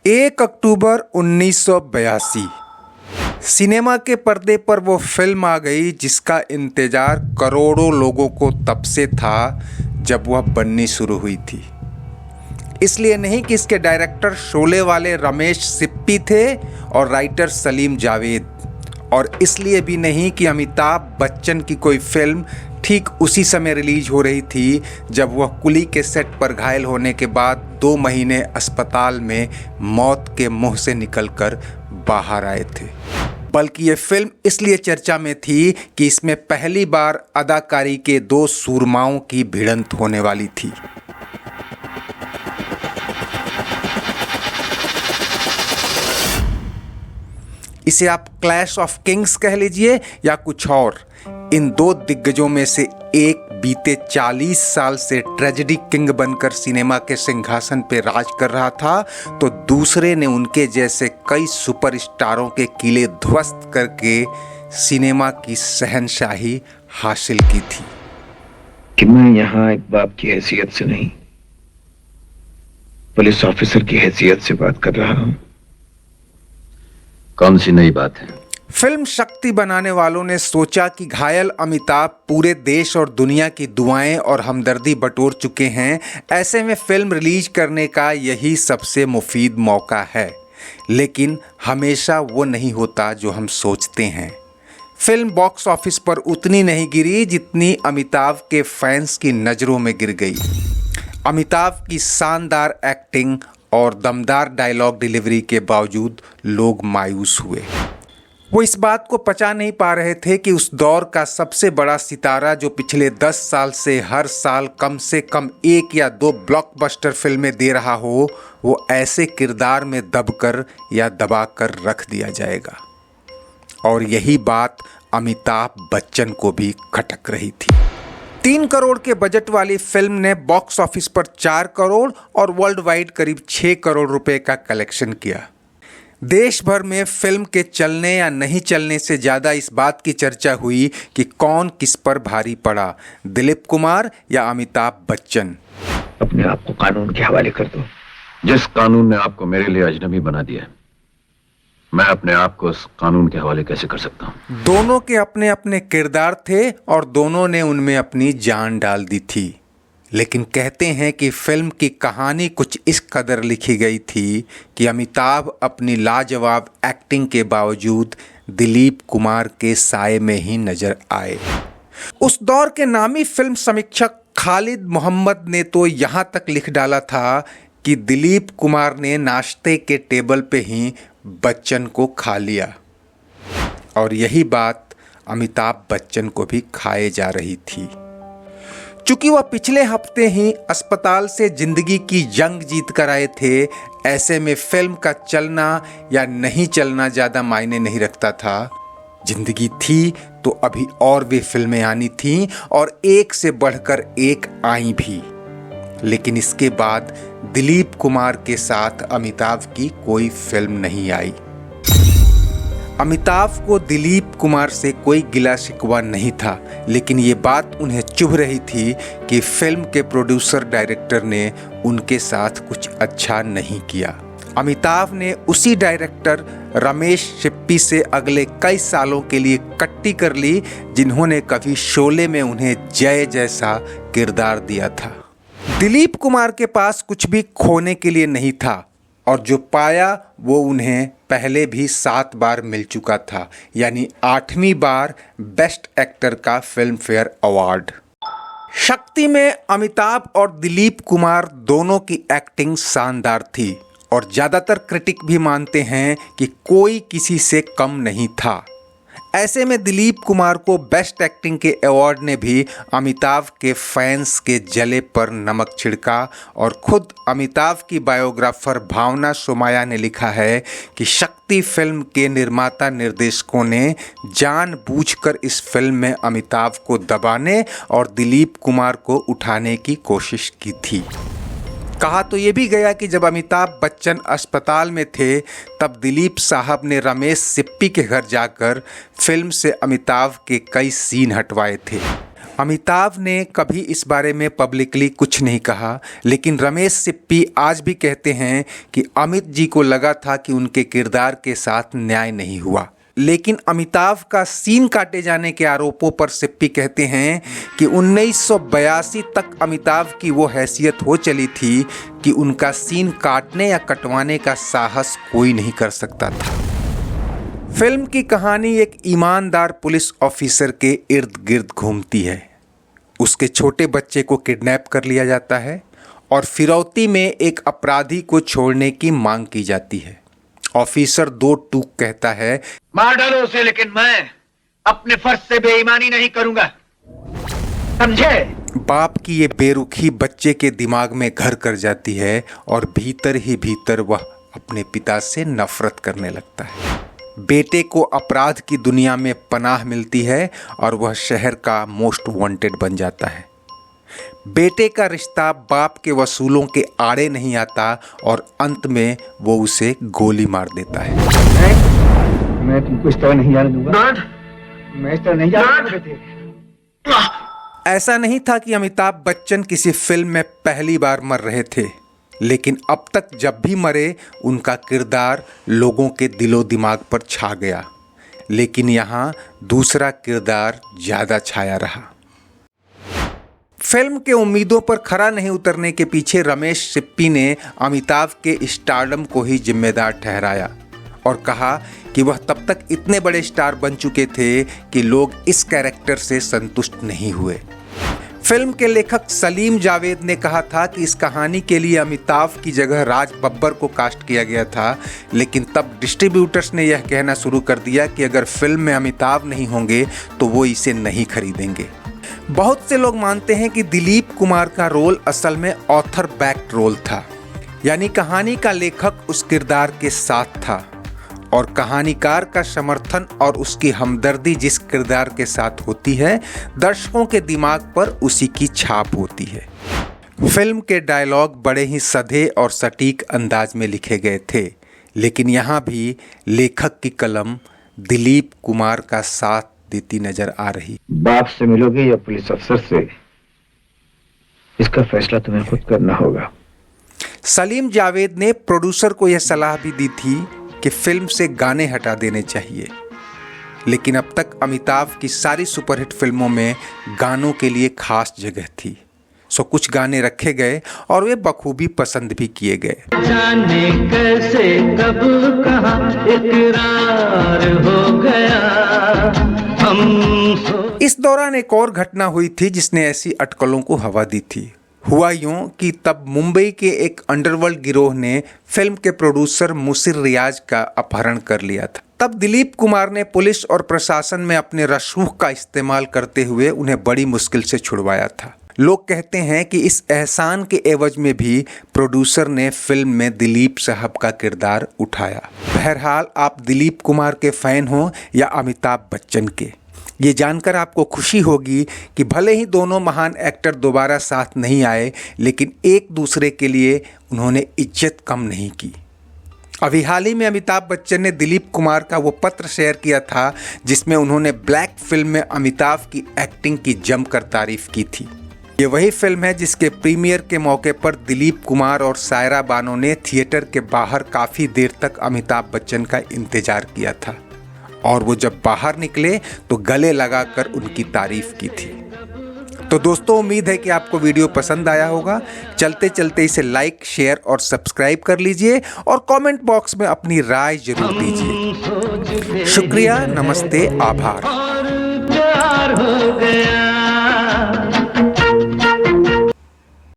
1 अक्टूबर 1982 cinema के पर्दे पर वो फिल्म आ गई जिसका इंतज़ार करोड़ों लोगों को तब से था जब वह बननी शुरू हुई थी। इसलिए नहीं कि इसके डायरेक्टर शोले वाले रमेश सिप्पी थे और राइटर सलीम जावेद, और इसलिए भी नहीं कि अमिताभ बच्चन की कोई फिल्म ठीक उसी समय रिलीज हो रही थी जब वह कुली के सेट पर घायल होने के बाद 2 महीने अस्पताल में मौत के मुंह से निकलकर बाहर आए थे, बल्कि ये फिल्म इसलिए चर्चा में थी कि इसमें पहली बार अदाकारी के 2 सूरमाओं की भिड़ंत होने वाली थी। इसे आप क्लैश ऑफ किंग्स कह लीजिए या कुछ और। इन 2 दिग्गजों में से एक बीते 40 साल से ट्रेजेडी किंग बनकर सिनेमा के सिंहासन पर राज कर रहा था, तो दूसरे ने उनके जैसे कई सुपरस्टारों के किले ध्वस्त करके सिनेमा की शहंशाही हासिल की थी। कि मैं यहाँ एक बाप की हैसियत से नहीं, पुलिस ऑफिसर की हैसियत से बात कर रहा हूँ। कौन सी नई बात है? फिल्म शक्ति बनाने वालों ने सोचा कि घायल अमिताभ पूरे देश और दुनिया की दुआएं और हमदर्दी बटोर चुके हैं, ऐसे में फिल्म रिलीज करने का यही सबसे मुफीद मौका है। लेकिन हमेशा वो नहीं होता जो हम सोचते हैं। फिल्म बॉक्स ऑफिस पर उतनी नहीं गिरी जितनी अमिताभ के फैंस की नज़रों में गिर गई। अमिताभ की शानदार एक्टिंग और दमदार डायलॉग डिलीवरी के बावजूद लोग मायूस हुए। वो इस बात को पचा नहीं पा रहे थे कि उस दौर का सबसे बड़ा सितारा जो पिछले 10 साल से हर साल कम से कम 1 या 2 ब्लॉकबस्टर फिल्में दे रहा हो, वो ऐसे किरदार में दबकर या दबाकर रख दिया जाएगा। और यही बात अमिताभ बच्चन को भी खटक रही थी। 3 करोड़ के बजट वाली फिल्म ने बॉक्स ऑफिस पर 4 करोड़ और वर्ल्ड वाइड करीब 6 करोड़ रुपए का कलेक्शन किया। देश भर में फिल्म के चलने या नहीं चलने से ज़्यादा इस बात की चर्चा हुई कि कौन किस पर भारी पड़ा, दिलीप कुमार या अमिताभ बच्चन। अपने आप को कानून के हवाले कर दो। जिस कानून ने आपको मेरे लिए अजनबी बना दिया है, मैं अपने आप को उस कानून के हवाले कैसे कर सकता हूँ? दोनों के अपने अपने किरदार थे और दोनों ने उनमें अपनी जान डाल दी थी। लेकिन कहते हैं कि फिल्म की कहानी कुछ इस कदर लिखी गई थी कि अमिताभ अपनी लाजवाब एक्टिंग के बावजूद दिलीप कुमार के साए में ही नजर आए। उस दौर के नामी फिल्म समीक्षक खालिद मोहम्मद ने तो यहाँ तक लिख डाला था कि दिलीप कुमार ने नाश्ते के टेबल पे ही बच्चन को खा लिया, और यही बात अमिताभ बच्चन को भी खाए जा रही थी। चूंकि वह पिछले हफ्ते ही अस्पताल से जिंदगी की जंग जीत कर आए थे, ऐसे में फिल्म का चलना या नहीं चलना ज़्यादा मायने नहीं रखता था। जिंदगी थी तो अभी और भी फिल्में आनी थीं और एक से बढ़कर एक आई भी। लेकिन इसके बाद दिलीप कुमार के साथ अमिताभ की कोई फिल्म नहीं आई। अमिताभ को दिलीप कुमार से कोई गिला शिकवा नहीं था, लेकिन ये बात उन्हें चुभ रही थी कि फिल्म के प्रोड्यूसर डायरेक्टर ने उनके साथ कुछ अच्छा नहीं किया। अमिताभ ने उसी डायरेक्टर रमेश सिप्पी से अगले कई सालों के लिए कट्टी कर ली, जिन्होंने कभी शोले में उन्हें जय जैसा किरदार दिया था। दिलीप कुमार के पास कुछ भी खोने के लिए नहीं था, और जो पाया वो उन्हें पहले भी 7 बार मिल चुका था, यानी 8वीं बार बेस्ट एक्टर का फिल्म फेयर अवार्ड। शक्ति में अमिताभ और दिलीप कुमार दोनों की एक्टिंग शानदार थी, और ज़्यादातर क्रिटिक भी मानते हैं कि कोई किसी से कम नहीं था। ऐसे में दिलीप कुमार को बेस्ट एक्टिंग के अवार्ड ने भी अमिताभ के फैंस के जले पर नमक छिड़का, और खुद अमिताभ की बायोग्राफर भावना सोमाया ने लिखा है कि शक्ति फिल्म के निर्माता निर्देशकों ने जानबूझकर इस फिल्म में अमिताभ को दबाने और दिलीप कुमार को उठाने की कोशिश की थी। कहा तो ये भी गया कि जब अमिताभ बच्चन अस्पताल में थे तब दिलीप साहब ने रमेश सिप्पी के घर जाकर फिल्म से अमिताभ के कई सीन हटवाए थे। अमिताभ ने कभी इस बारे में पब्लिकली कुछ नहीं कहा, लेकिन रमेश सिप्पी आज भी कहते हैं कि अमित जी को लगा था कि उनके किरदार के साथ न्याय नहीं हुआ। लेकिन अमिताभ का सीन काटे जाने के आरोपों पर सिप्पी कहते हैं कि 1982 तक अमिताभ की वो हैसियत हो चली थी कि उनका सीन काटने या कटवाने का साहस कोई नहीं कर सकता था। फिल्म की कहानी एक ईमानदार पुलिस ऑफिसर के इर्द गिर्द घूमती है। उसके छोटे बच्चे को किडनैप कर लिया जाता है और फिरौती में एक अपराधी को छोड़ने की मांग की जाती है। ऑफिसर दो टूक कहता है, मार डालो उसे, लेकिन मैं अपने फर्ज से बेईमानी नहीं करूंगा, समझे? बाप की ये बेरुखी बच्चे के दिमाग में घर कर जाती है और भीतर ही भीतर वह अपने पिता से नफरत करने लगता है। बेटे को अपराध की दुनिया में पनाह मिलती है और वह शहर का मोस्ट वांटेड बन जाता है। बेटे का रिश्ता बाप के वसूलों के आड़े नहीं आता और अंत में वो उसे गोली मार देता है। मैं तुमको इस तरह नहीं जाने दूंगा। मैं इस तरह नहीं जाने दूंगा। ऐसा नहीं था कि अमिताभ बच्चन किसी फिल्म में पहली बार मर रहे थे, लेकिन अब तक जब भी मरे उनका किरदार लोगों के दिलो दिमाग पर छा गया। लेकिन यहाँ दूसरा किरदार ज़्यादा छाया रहा। फिल्म के उम्मीदों पर खरा नहीं उतरने के पीछे रमेश सिप्पी ने अमिताभ के स्टारडम को ही जिम्मेदार ठहराया और कहा कि वह तब तक इतने बड़े स्टार बन चुके थे कि लोग इस कैरेक्टर से संतुष्ट नहीं हुए। फिल्म के लेखक सलीम जावेद ने कहा था कि इस कहानी के लिए अमिताभ की जगह राज बब्बर को कास्ट किया गया था, लेकिन तब डिस्ट्रीब्यूटर्स ने यह कहना शुरू कर दिया कि अगर फिल्म में अमिताभ नहीं होंगे तो वो इसे नहीं खरीदेंगे। बहुत से लोग मानते हैं कि दिलीप कुमार का रोल असल में ऑथर बैक्ड रोल था, यानी कहानी का लेखक उस किरदार के साथ था और कहानीकार का समर्थन और उसकी हमदर्दी जिस किरदार के साथ होती है, दर्शकों के दिमाग पर उसी की छाप होती है। फिल्म के डायलॉग बड़े ही सधे और सटीक अंदाज में लिखे गए थे, लेकिन यहाँ भी लेखक की कलम दिलीप कुमार का साथ देती नजर आ रही। बाप से मिलोगे या पुलिस अफसर से, इसका फैसला तुम्हें खुद करना होगा। सलीम जावेद ने प्रोड्यूसर को यह सलाह भी दी थी कि फिल्म से गाने हटा देने चाहिए, लेकिन अब तक अमिताभ की सारी सुपरहिट फिल्मों में गानों के लिए खास जगह थी। सो कुछ गाने रखे गए और वे बखूबी पसंद भी किए गए। जाने कैसे कब कहाँ इकरार हो गया हम। इस दौरान एक और घटना हुई थी जिसने ऐसी अटकलों को हवा दी थी। हुआ यूं कि तब मुंबई के एक अंडरवर्ल्ड गिरोह ने फिल्म के प्रोड्यूसर मुसिर रियाज का अपहरण कर लिया था। तब दिलीप कुमार ने पुलिस और प्रशासन में अपने रसूख का इस्तेमाल करते हुए उन्हें बड़ी मुश्किल से छुड़वाया था। लोग कहते हैं कि इस एहसान के एवज में भी प्रोड्यूसर ने फिल्म में दिलीप साहब का किरदार उठाया। बहरहाल आप दिलीप कुमार के फैन हो या अमिताभ बच्चन के, ये जानकर आपको खुशी होगी कि भले ही दोनों महान एक्टर दोबारा साथ नहीं आए, लेकिन एक दूसरे के लिए उन्होंने इज्जत कम नहीं की। अभी हाल ही में अमिताभ बच्चन ने दिलीप कुमार का वो पत्र शेयर किया था जिसमें उन्होंने ब्लैक फिल्म में अमिताभ की एक्टिंग की जमकर तारीफ की थी। ये वही फिल्म है जिसके प्रीमियर के मौके पर दिलीप कुमार और सायरा बानो ने थिएटर के बाहर काफ़ी देर तक अमिताभ बच्चन का इंतजार किया था और वो जब बाहर निकले तो गले लगाकर उनकी तारीफ की थी। तो दोस्तों, उम्मीद है कि आपको वीडियो पसंद आया होगा। चलते चलते इसे लाइक, शेयर और सब्सक्राइब कर लीजिए और कमेंट बॉक्स में अपनी राय जरूर दीजिए। शुक्रिया, नमस्ते, आभार। और प्यार हो गया।